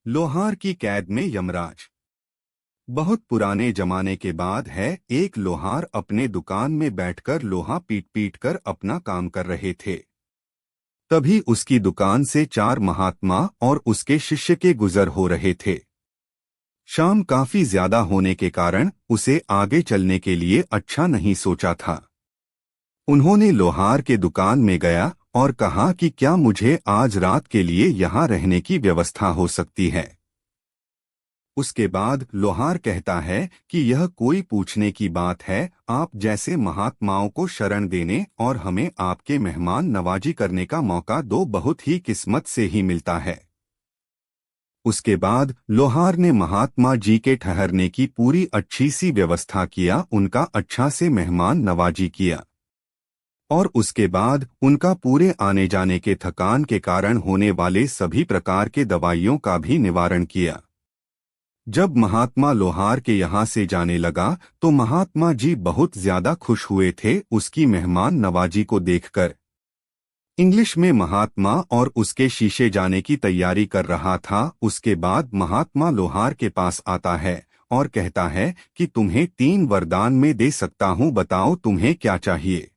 लोहार की कैद में यमराज। बहुत पुराने जमाने के बाद है, एक लोहार अपने दुकान में बैठकर लोहा पीट पीट कर अपना काम कर रहे थे। तभी उसकी दुकान से चार महात्मा और उसके शिष्य के गुजर हो रहे थे। शाम काफी ज्यादा होने के कारण उसे आगे चलने के लिए अच्छा नहीं सोचा था। उन्होंने लोहार के दुकान में गया और कहा कि क्या मुझे आज रात के लिए यहाँ रहने की व्यवस्था हो सकती है। उसके बाद लोहार कहता है कि यह कोई पूछने की बात है, आप जैसे महात्माओं को शरण देने और हमें आपके मेहमान नवाजी करने का मौका दो बहुत ही किस्मत से ही मिलता है। उसके बाद लोहार ने महात्मा जी के ठहरने की पूरी अच्छी सी व्यवस्था किया, उनका अच्छा से मेहमान नवाजी किया और उसके बाद उनका पूरे आने जाने के थकान के कारण होने वाले सभी प्रकार के दवाइयों का भी निवारण किया। जब महात्मा लोहार के यहाँ से जाने लगा तो महात्मा जी बहुत ज्यादा खुश हुए थे उसकी मेहमान नवाजी को देखकर। इंग्लिश में महात्मा और उसके शीशे जाने की तैयारी कर रहा था। उसके बाद महात्मा लोहार के पास आता है और कहता है कि तुम्हें 3 वरदान में दे सकता हूँ, बताओ तुम्हें क्या चाहिए।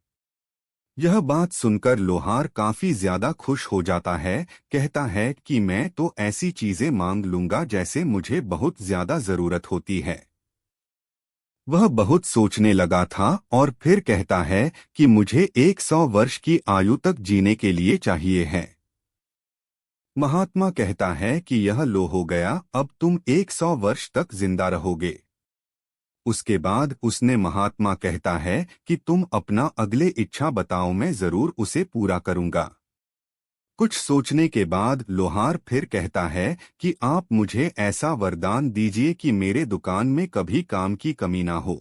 यह बात सुनकर लोहार काफी ज्यादा खुश हो जाता है। कहता है कि मैं तो ऐसी चीजें मांग लूंगा जैसे मुझे बहुत ज्यादा जरूरत होती है। वह बहुत सोचने लगा था और फिर कहता है कि मुझे 100 वर्ष की आयु तक जीने के लिए चाहिए है। महात्मा कहता है कि यह लो हो गया, अब तुम 100 वर्ष तक जिंदा रहोगे। उसके बाद उसने महात्मा कहता है कि तुम अपना अगले इच्छा बताओ, मैं जरूर उसे पूरा करूंगा। कुछ सोचने के बाद लोहार फिर कहता है कि आप मुझे ऐसा वरदान दीजिए कि मेरे दुकान में कभी काम की कमी ना हो।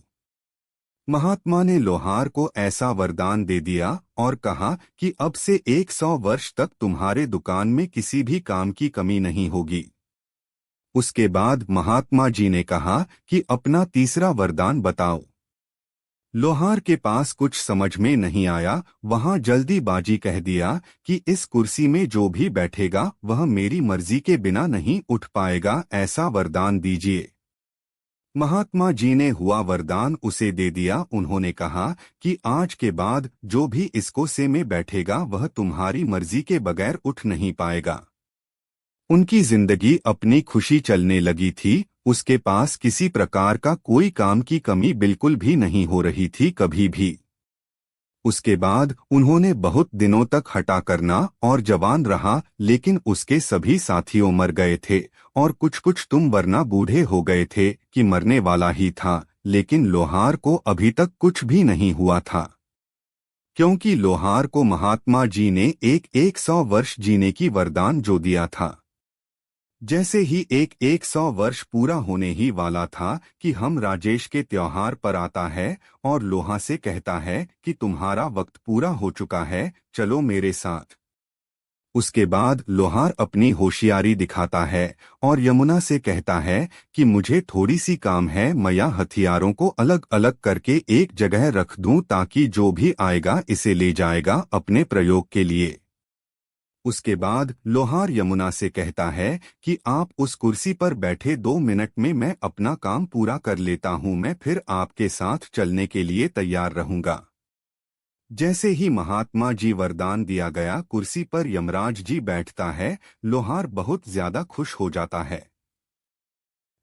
महात्मा ने लोहार को ऐसा वरदान दे दिया और कहा कि अब से 100 वर्ष तक तुम्हारे दुकान में किसी भी काम की कमी नहीं होगी। उसके बाद महात्मा जी ने कहा कि अपना तीसरा वरदान बताओ। लोहार के पास कुछ समझ में नहीं आया, वहां जल्दीबाजी कह दिया कि इस कुर्सी में जो भी बैठेगा वह मेरी मर्जी के बिना नहीं उठ पाएगा, ऐसा वरदान दीजिए। महात्मा जी ने हुआ वरदान उसे दे दिया। उन्होंने कहा कि आज के बाद जो भी इस कुर्सी में बैठेगा वह तुम्हारी मर्जी के बगैर उठ नहीं पाएगा। उनकी जिंदगी अपनी खुशी चलने लगी थी, उसके पास किसी प्रकार का कोई काम की कमी बिल्कुल भी नहीं हो रही थी कभी भी। उसके बाद उन्होंने बहुत दिनों तक हटा करना और जवान रहा, लेकिन उसके सभी साथियों मर गए थे और कुछ कुछ तुम वरना बूढ़े हो गए थे कि मरने वाला ही था, लेकिन लोहार को अभी तक कुछ भी नहीं हुआ था क्योंकि लोहार को महात्मा जी ने एक 100 वर्ष जीने की वरदान जो दिया था। जैसे ही एक 100 वर्ष पूरा होने ही वाला था कि हम राजेश के त्योहार पर आता है और लोहा से कहता है कि तुम्हारा वक्त पूरा हो चुका है, चलो मेरे साथ। उसके बाद लोहार अपनी होशियारी दिखाता है और यमुना से कहता है कि मुझे थोड़ी सी काम है, मैं हथियारों को अलग अलग करके एक जगह रख दूं ताकि जो भी आएगा इसे ले जाएगा अपने प्रयोग के लिए। उसके बाद लोहार यमुना से कहता है कि आप उस कुर्सी पर बैठे 2 मिनट में मैं अपना काम पूरा कर लेता हूं, मैं फिर आपके साथ चलने के लिए तैयार रहूंगा। जैसे ही महात्मा जी वरदान दिया गया, कुर्सी पर यमराज जी बैठता है। लोहार बहुत ज्यादा खुश हो जाता है।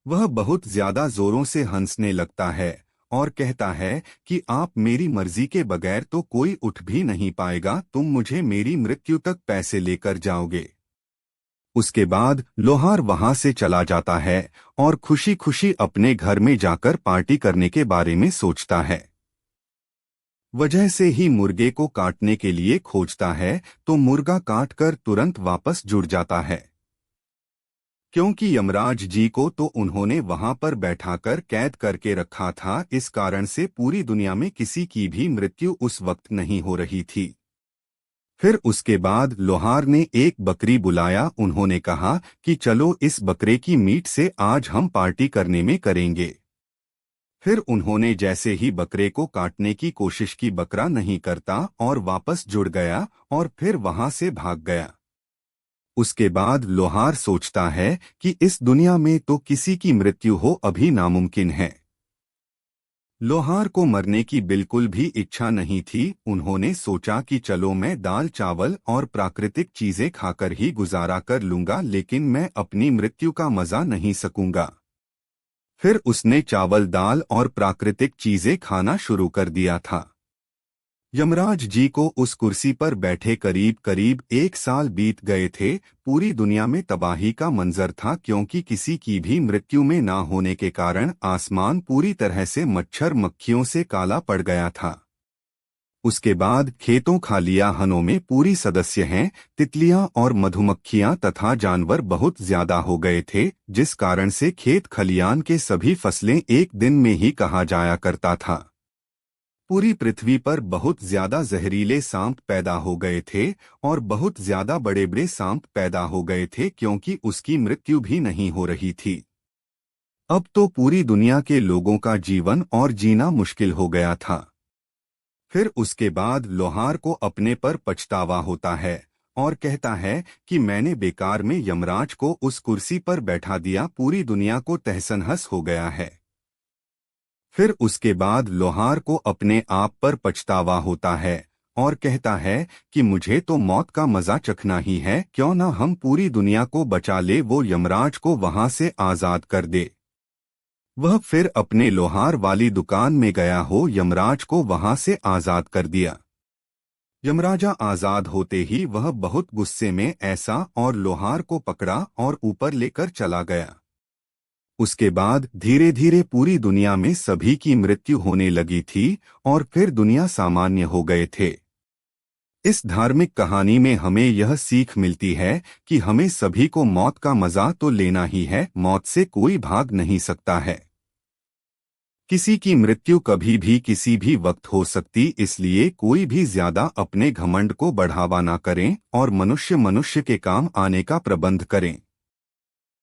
वह बहुत ज्यादा जोरों से हंसने लगता है और कहता है कि आप मेरी मर्जी के बगैर तो कोई उठ भी नहीं पाएगा, तुम मुझे मेरी मृत्यु तक पैसे लेकर जाओगे। उसके बाद लोहार वहां से चला जाता है और खुशी खुशी अपने घर में जाकर पार्टी करने के बारे में सोचता है। वजह से ही मुर्गे को काटने के लिए खोजता है तो मुर्गा काट कर तुरंत वापस जुड़ जाता है क्योंकि यमराज जी को तो उन्होंने वहां पर बैठाकर कैद करके रखा था, इस कारण से पूरी दुनिया में किसी की भी मृत्यु उस वक्त नहीं हो रही थी। फिर उसके बाद लोहार ने एक बकरी बुलाया, उन्होंने कहा कि चलो इस बकरे की मीट से आज हम पार्टी करने में करेंगे। फिर उन्होंने जैसे ही बकरे को काटने की कोशिश की, बकरा नहीं करता और वापस जुड़ गया और फिर वहां से भाग गया। उसके बाद लोहार सोचता है कि इस दुनिया में तो किसी की मृत्यु हो अभी नामुमकिन है। लोहार को मरने की बिल्कुल भी इच्छा नहीं थी। उन्होंने सोचा कि चलो मैं दाल चावल और प्राकृतिक चीजें खाकर ही गुजारा कर लूंगा, लेकिन मैं अपनी मृत्यु का मजा नहीं सकूंगा। फिर उसने चावल दाल और प्राकृतिक चीजें खाना शुरू कर दिया था। यमराज जी को उस कुर्सी पर बैठे करीब करीब 1 साल बीत गए थे। पूरी दुनिया में तबाही का मंजर था, क्योंकि किसी की भी मृत्यु में ना होने के कारण आसमान पूरी तरह से मच्छर मक्खियों से काला पड़ गया था। उसके बाद खेतों खालियानों में पूरी सदस्य हैं, तितलियां और मधुमक्खियां तथा जानवर बहुत ज्यादा हो गए थे, जिस कारण से खेत खलियान के सभी फसलें एक दिन में ही कहा जाया करता था। पूरी पृथ्वी पर बहुत ज्यादा जहरीले सांप पैदा हो गए थे और बहुत ज्यादा बड़े बड़े सांप पैदा हो गए थे, क्योंकि उसकी मृत्यु भी नहीं हो रही थी। अब तो पूरी दुनिया के लोगों का जीवन और जीना मुश्किल हो गया था। फिर उसके बाद लोहार को अपने पर पछतावा होता है और कहता है कि मैंने बेकार में यमराज को उस कुर्सी पर बैठा दिया, पूरी दुनिया को तहस-नहस हो गया है। फिर उसके बाद लोहार को अपने आप पर पछतावा होता है और कहता है कि मुझे तो मौत का मजा चखना ही है, क्यों न हम पूरी दुनिया को बचा ले, वो यमराज को वहां से आजाद कर दे। वह फिर अपने लोहार वाली दुकान में गया हो, यमराज को वहां से आजाद कर दिया। यमराजा आजाद होते ही वह बहुत गुस्से में ऐसा और लोहार को पकड़ा और ऊपर लेकर चला गया। उसके बाद धीरे धीरे पूरी दुनिया में सभी की मृत्यु होने लगी थी और फिर दुनिया सामान्य हो गए थे। इस धार्मिक कहानी में हमें यह सीख मिलती है कि हमें सभी को मौत का मजा तो लेना ही है, मौत से कोई भाग नहीं सकता है। किसी की मृत्यु कभी भी किसी भी वक्त हो सकती, इसलिए कोई भी ज्यादा अपने घमंड को बढ़ावा ना करें और मनुष्य मनुष्य के काम आने का प्रबंध करें।